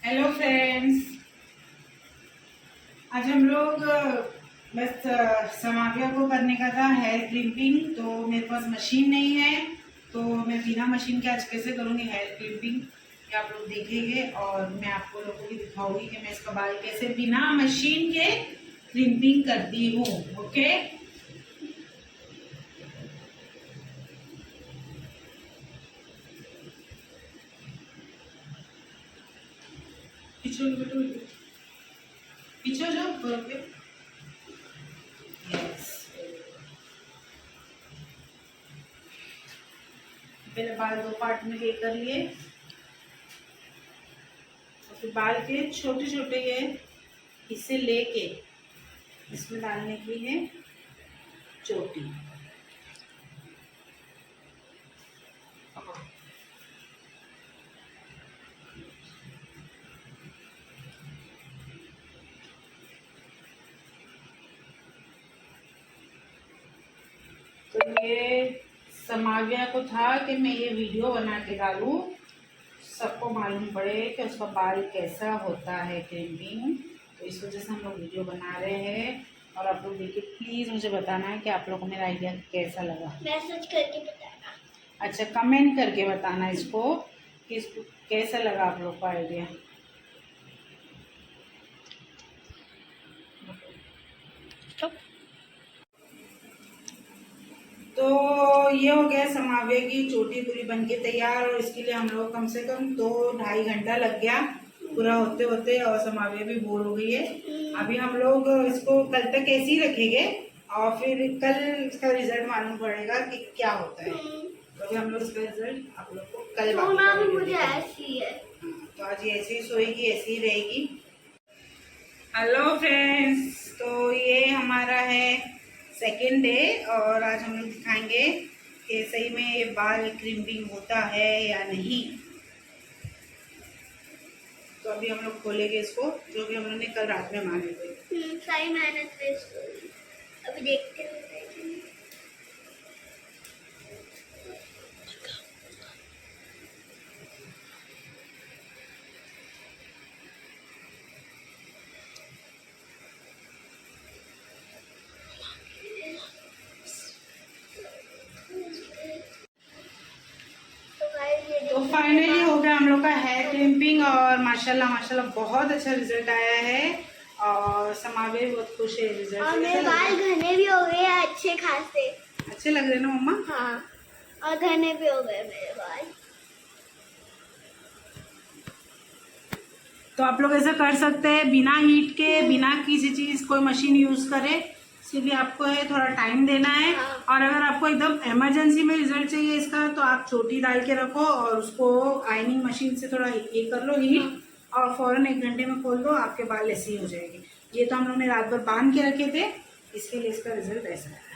Hello friends, आज हम लोग बस समाविया को करने का था हेयर क्लिपिंग। तो मेरे पास मशीन नहीं है, तो मैं बिना मशीन के आज कैसे करूँगी हेयर क्लिपिंग ये आप लोग देखेंगे और मैं आपको लोगों को दिखाऊंगी कि मैं इसका बाल कैसे बिना मशीन के क्लिपिंग करती हूँ। ओके, पीछे जाओ बरोबर। यस, पहले बाल दो पार्ट में ये कर लिए और फिर बाल के छोटे छोटे ये हिस्से लेके इसमें डालने की है चोटी। तो ये समाविया को था कि मैं ये वीडियो बना के डालूं, सबको मालूम पड़े कि उसका बाल कैसा होता है क्लिपिंग। तो इस वजह से हम लोग वीडियो बना रहे हैं और आप लोग देखिए, प्लीज़ मुझे बताना है कि आप लोगों को मेरा आइडिया कैसा लगा। मैसेज करके बताना। अच्छा, कमेंट करके बताना इसको कि इसको कैसा लगा आप लोग का आइडिया। तो ये हो गया समावे की चोटी पूरी बनके तैयार और इसके लिए हम लोग कम से कम 2-2.5 घंटा लग गया पूरा होते होते और समावे भी बोर हो गई है। अभी हम लोग इसको कल तक ऐसे ही रखेंगे और फिर कल इसका रिजल्ट मालूम पड़ेगा कि क्या होता है। तो अभी हम लोग इसका रिजल्ट आप लोग को कल भी मुझे ऐसी है। तो आज ये ऐसे ही सोएगी, ऐसे ही रहेगी। हेलो फ्रेंड्स, तो ये हमारा है सेकेंड डे और आज हम लोग दिखाएंगे कि सही में ये बाल क्रिम्पिंग होता है या नहीं। तो अभी हम लोग खोलेंगे इसको, जो भी हम लोगों ने कल रात में माने थे। सारी मेहनत वेस्ट हो गई। अभी देखते हैं। तो फाइनली हो गया हम लोग का हेयर क्लिपिंग और माशाल्लाह माशाल्लाह बहुत अच्छा रिजल्ट आया है और समावे बहुत खुश है रिजल्ट से। और मेरे बाल घने भी हो गए अच्छे खासे। अच्छे लग रहे ना मम्मा? हाँ, और घने भी हो गए मेरे बाल। तो आप लोग ऐसा कर सकते हैं बिना हीट के, बिना किसी चीज कोई मशीन यूज करे। इसलिए आपको है थोड़ा टाइम देना है। हाँ। और अगर आपको एकदम इमरजेंसी में रिजल्ट चाहिए इसका तो आप चोटी डाल के रखो और उसको आयनिंग मशीन से थोड़ा ये कर लो हीट और फौरन 1 घंटे में खोल दो, आपके बाल ऐसे ही हो जाएंगे। ये तो हम लोग ने रात भर बांध के रखे थे, इसके लिए इसका रिजल्ट ऐसा है।